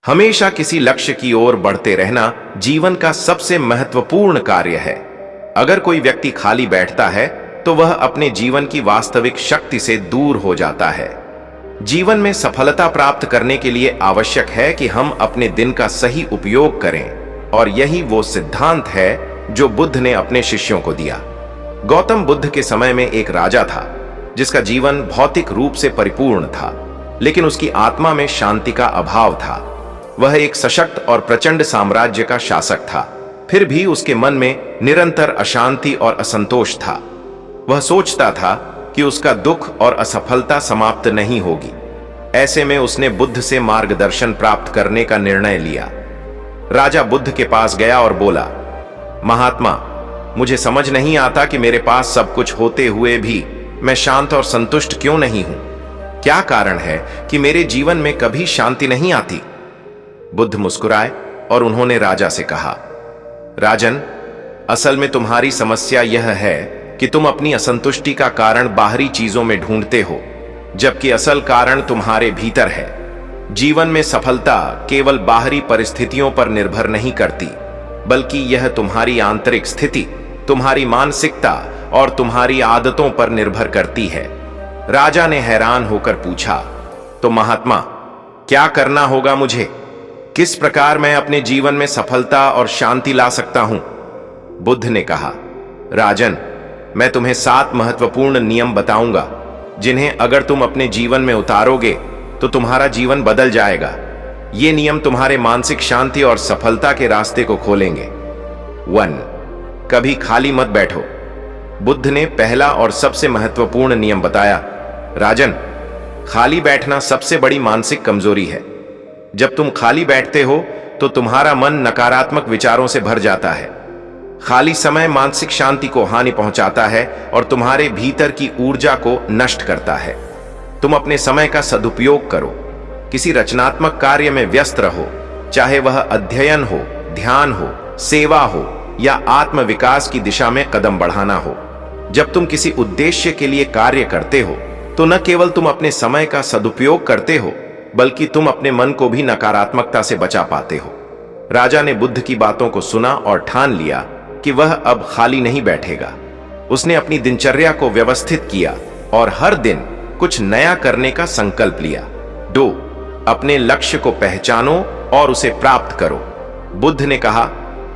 हमेशा किसी लक्ष्य की ओर बढ़ते रहना जीवन का सबसे महत्वपूर्ण कार्य है। अगर कोई व्यक्ति खाली बैठता है तो वह अपने जीवन की वास्तविक शक्ति से दूर हो जाता है। जीवन में सफलता प्राप्त करने के लिए आवश्यक है कि हम अपने दिन का सही उपयोग करें, और यही वो सिद्धांत है जो बुद्ध ने अपने शिष्यों को दिया। गौतम बुद्ध के समय में एक राजा था जिसका जीवन भौतिक रूप से परिपूर्ण था, लेकिन उसकी आत्मा में शांति का अभाव था। वह एक सशक्त और प्रचंड साम्राज्य का शासक था, फिर भी उसके मन में निरंतर अशांति और असंतोष था। वह सोचता था कि उसका दुख और असफलता समाप्त नहीं होगी। ऐसे में उसने बुद्ध से मार्गदर्शन प्राप्त करने का निर्णय लिया। राजा बुद्ध के पास गया और बोला, महात्मा, मुझे समझ नहीं आता कि मेरे पास सब कुछ होते हुए भी मैं शांत और संतुष्ट क्यों नहीं हूं। क्या कारण है कि मेरे जीवन में कभी शांति नहीं आती? बुद्ध मुस्कुराए और उन्होंने राजा से कहा, राजन, असल में तुम्हारी समस्या यह है कि तुम अपनी असंतुष्टि का कारण बाहरी चीजों में ढूंढते हो, जबकि असल कारण तुम्हारे भीतर है। जीवन में सफलता केवल बाहरी परिस्थितियों पर निर्भर नहीं करती, बल्कि यह तुम्हारी आंतरिक स्थिति, तुम्हारी मानसिकता और तुम्हारी आदतों पर निर्भर करती है। राजा ने हैरान होकर पूछा, तो महात्मा, क्या करना होगा मुझे? किस प्रकार मैं अपने जीवन में सफलता और शांति ला सकता हूं? बुद्ध ने कहा, राजन, मैं तुम्हें 7 महत्वपूर्ण नियम बताऊंगा, जिन्हें अगर तुम अपने जीवन में उतारोगे तो तुम्हारा जीवन बदल जाएगा। ये नियम तुम्हारे मानसिक शांति और सफलता के रास्ते को खोलेंगे। 1. कभी खाली मत बैठो। बुद्ध ने पहला और सबसे महत्वपूर्ण नियम बताया। राजन, खाली बैठना सबसे बड़ी मानसिक कमजोरी है। जब तुम खाली बैठते हो तो तुम्हारा मन नकारात्मक विचारों से भर जाता है। खाली समय मानसिक शांति को हानि पहुंचाता है और तुम्हारे भीतर की ऊर्जा को नष्ट करता है। तुम अपने समय का सदुपयोग करो, किसी रचनात्मक कार्य में व्यस्त रहो, चाहे वह अध्ययन हो, ध्यान हो, सेवा हो या आत्मविकास की दिशा में कदम बढ़ाना हो। जब तुम किसी उद्देश्य के लिए कार्य करते हो तो न केवल तुम अपने समय का सदुपयोग करते हो, बल्कि तुम अपने मन को भी नकारात्मकता से बचा पाते हो। राजा ने बुद्ध की बातों को सुना और ठान लिया कि वह अब खाली नहीं बैठेगा। उसने अपनी दिनचर्या को व्यवस्थित किया और हर दिन कुछ नया करने का संकल्प लिया। 2. अपने लक्ष्य को पहचानो और उसे प्राप्त करो। बुद्ध ने कहा,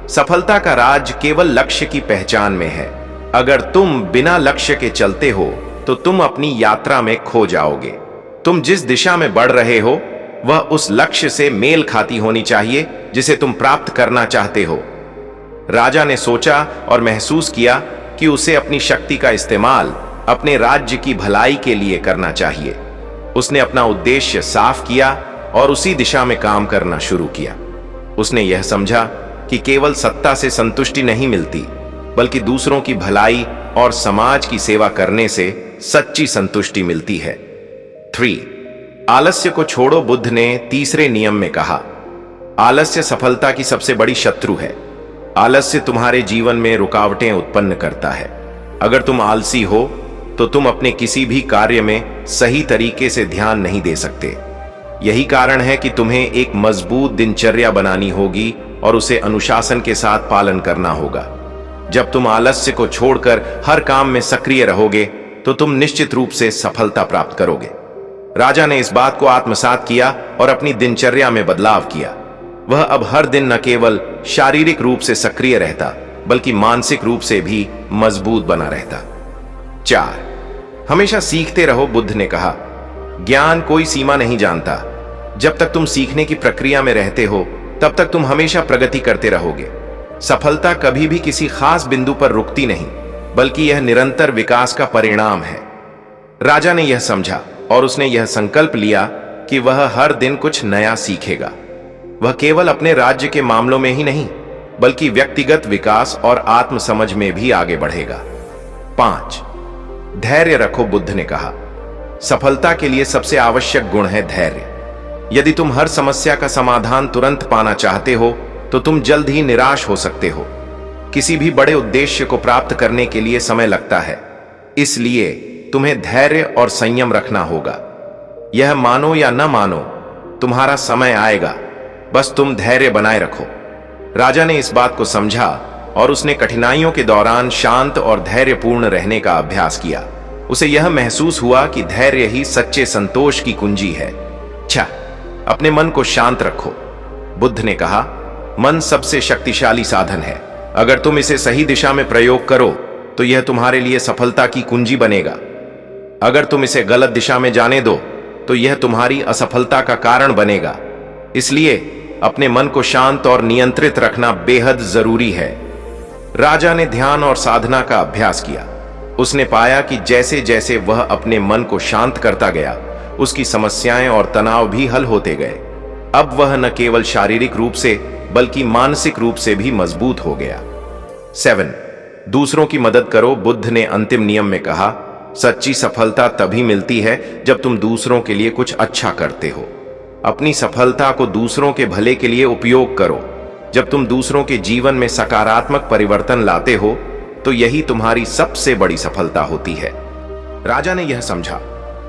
सफलता का राज केवल लक्ष्य की पहचान में है। अगर तुम बिना लक्ष्य के चलते हो तो तुम अपनी यात्रा में खो जाओगे। तुम जिस दिशा में बढ़ रहे हो वह उस लक्ष्य से मेल खाती होनी चाहिए जिसे तुम प्राप्त करना चाहते हो। राजा ने सोचा और महसूस किया कि उसे अपनी शक्ति का इस्तेमाल अपने राज्य की भलाई के लिए करना चाहिए। उसने अपना उद्देश्य साफ किया और उसी दिशा में काम करना शुरू किया। उसने यह समझा कि केवल सत्ता से संतुष्टि नहीं मिलती, बल्कि दूसरों की भलाई और समाज की सेवा करने से सच्ची संतुष्टि मिलती है। 3. आलस्य को छोड़ो। बुद्ध ने तीसरे नियम में कहा, आलस्य सफलता की सबसे बड़ी शत्रु है। आलस्य तुम्हारे जीवन में रुकावटें उत्पन्न करता है। अगर तुम आलसी हो तो तुम अपने किसी भी कार्य में सही तरीके से ध्यान नहीं दे सकते। यही कारण है कि तुम्हें एक मजबूत दिनचर्या बनानी होगी और उसे अनुशासन के साथ पालन करना होगा। जब तुम आलस्य को छोड़कर हर काम में सक्रिय रहोगे तो तुम निश्चित रूप से सफलता प्राप्त करोगे। राजा ने इस बात को आत्मसात किया और अपनी दिनचर्या में बदलाव किया। वह अब हर दिन न केवल शारीरिक रूप से सक्रिय रहता, बल्कि मानसिक रूप से भी मजबूत बना रहता। 4. हमेशा सीखते रहो। बुद्ध ने कहा, ज्ञान कोई सीमा नहीं जानता। जब तक तुम सीखने की प्रक्रिया में रहते हो तब तक तुम हमेशा प्रगति करते रहोगे। सफलता कभी भी किसी खास बिंदु पर रुकती नहीं, बल्कि यह निरंतर विकास का परिणाम है। राजा ने यह समझा और उसने यह संकल्प लिया कि वह हर दिन कुछ नया सीखेगा। वह केवल अपने राज्य के मामलों में ही नहीं, बल्कि व्यक्तिगत विकास और आत्मसमझ में भी आगे बढ़ेगा। 5. धैर्य रखो। बुद्ध ने कहा, सफलता के लिए सबसे आवश्यक गुण है धैर्य। यदि तुम हर समस्या का समाधान तुरंत पाना चाहते हो तो तुम जल्द ही निराश हो सकते हो। किसी भी बड़े उद्देश्य को प्राप्त करने के लिए समय लगता है, इसलिए तुम्हें धैर्य और संयम रखना होगा। यह मानो या न मानो, तुम्हारा समय आएगा। बस तुम धैर्य बनाए रखो। राजा ने इस बात को समझा और उसने कठिनाइयों के दौरान शांत और धैर्यपूर्ण रहने का अभ्यास किया। उसे यह महसूस हुआ कि धैर्य ही सच्चे संतोष की कुंजी है। अच्छा, अपने मन को शांत रखो। बुद्ध ने कहा, मन सबसे शक्तिशाली साधन है। अगर तुम इसे सही दिशा में प्रयोग करो तो यह तुम्हारे लिए सफलता की कुंजी बनेगा। अगर तुम इसे गलत दिशा में जाने दो तो यह तुम्हारी असफलता का कारण बनेगा। इसलिए अपने मन को शांत और नियंत्रित रखना बेहद जरूरी है। राजा ने ध्यान और साधना का अभ्यास किया। उसने पाया कि जैसे जैसे वह अपने मन को शांत करता गया, उसकी समस्याएं और तनाव भी हल होते गए। अब वह न केवल शारीरिक रूप से बल्कि मानसिक रूप से भी मजबूत हो गया। 7. दूसरों की मदद करो। बुद्ध ने अंतिम नियम में कहा, सच्ची सफलता तभी मिलती है जब तुम दूसरों के लिए कुछ अच्छा करते हो। अपनी सफलता को दूसरों के भले के लिए उपयोग करो। जब तुम दूसरों के जीवन में सकारात्मक परिवर्तन लाते हो तो यही तुम्हारी सबसे बड़ी सफलता होती है। राजा ने यह समझा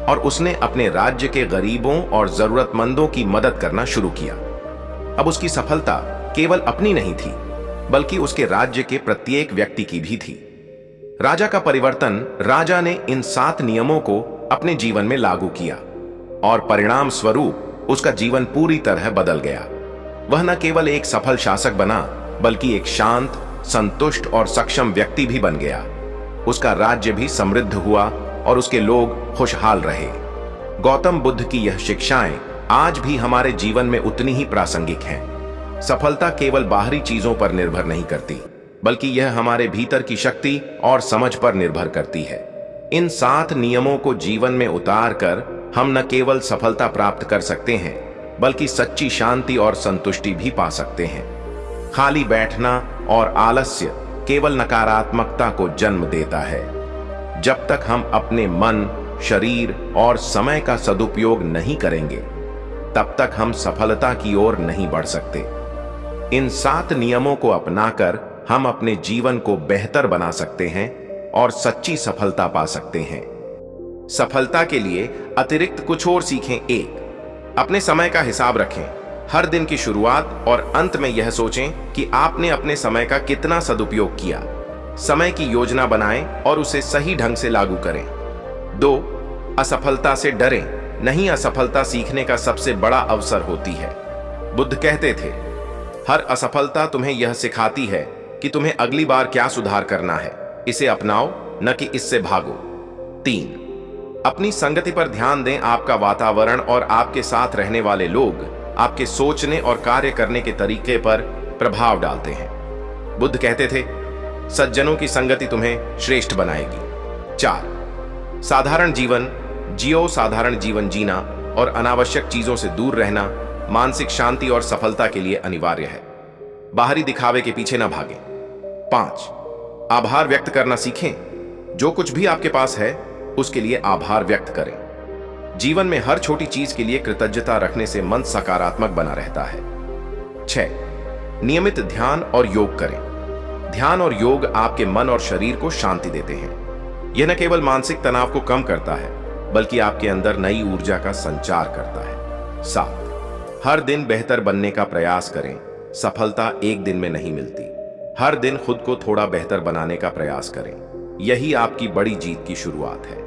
और उसने अपने राज्य के गरीबों और जरूरतमंदों की मदद करना शुरू किया। अब उसकी सफलता केवल अपनी नहीं थी, बल्कि उसके राज्य के प्रत्येक व्यक्ति की भी थी। राजा का परिवर्तन, राजा ने इन 7 नियमों को अपने जीवन में लागू किया और परिणाम स्वरूप उसका जीवन पूरी तरह बदल गया। वह न केवल एक सफल शासक बना, बल्कि एक शांत, संतुष्ट और सक्षम व्यक्ति भी बन गया। उसका राज्य भी समृद्ध हुआ और उसके लोग खुशहाल रहे। गौतम बुद्ध की यह शिक्षाएं आज भी हमारे जीवन में उतनी ही प्रासंगिक हैं। सफलता केवल बाहरी चीजों पर निर्भर नहीं करती, बल्कि यह हमारे भीतर की शक्ति और समझ पर निर्भर करती है। इन 7 नियमों को जीवन में उतार कर हम न केवल सफलता प्राप्त कर सकते हैं, बल्कि सच्ची शांति और संतुष्टि भी पा सकते हैं। खाली बैठना और आलस्य केवल नकारात्मकता को जन्म देता है। जब तक हम अपने मन, शरीर और समय का सदुपयोग नहीं करेंगे, तब तक हम सफलता की ओर नहीं बढ़ सकते। इन 7 नियमों को अपनाकर हम अपने जीवन को बेहतर बना सकते हैं और सच्ची सफलता पा सकते हैं। सफलता के लिए अतिरिक्त कुछ और सीखें। 1. अपने समय का हिसाब रखें। हर दिन की शुरुआत और अंत में यह सोचें कि आपने अपने समय का कितना सदुपयोग किया। समय की योजना बनाएं और उसे सही ढंग से लागू करें। 2. असफलता से डरें नहीं, असफलता सीखने का सबसे बड़ा अवसर होती है। बुद्ध कहते थे, हर असफलता तुम्हें यह सिखाती है कि तुम्हें अगली बार क्या सुधार करना है। इसे अपनाओ, न कि इससे भागो। 3. अपनी संगति पर ध्यान दें। आपका वातावरण और आपके साथ रहने वाले लोग आपके सोचने और कार्य करने के तरीके पर प्रभाव डालते हैं। बुद्ध कहते थे, सज्जनों की संगति तुम्हें श्रेष्ठ बनाएगी। 4. साधारण जीवन जियो। साधारण जीवन जीना और अनावश्यक चीजों से दूर रहना मानसिक शांति और सफलता के लिए अनिवार्य है। बाहरी दिखावे के पीछे न भागें। 5. आभार व्यक्त करना सीखें। जो कुछ भी आपके पास है उसके लिए आभार व्यक्त करें। जीवन में हर छोटी चीज के लिए कृतज्ञता रखने से मन सकारात्मक बना रहता है। 6. नियमित ध्यान और योग करें। ध्यान और योग आपके मन और शरीर को शांति देते हैं। यह न केवल मानसिक तनाव को कम करता है, बल्कि आपके अंदर नई ऊर्जा का संचार करता है। 7. हर दिन बेहतर बनने का प्रयास करें। सफलता एक दिन में नहीं मिलती। हर दिन खुद को थोड़ा बेहतर बनाने का प्रयास करें। यही आपकी बड़ी जीत की शुरुआत है।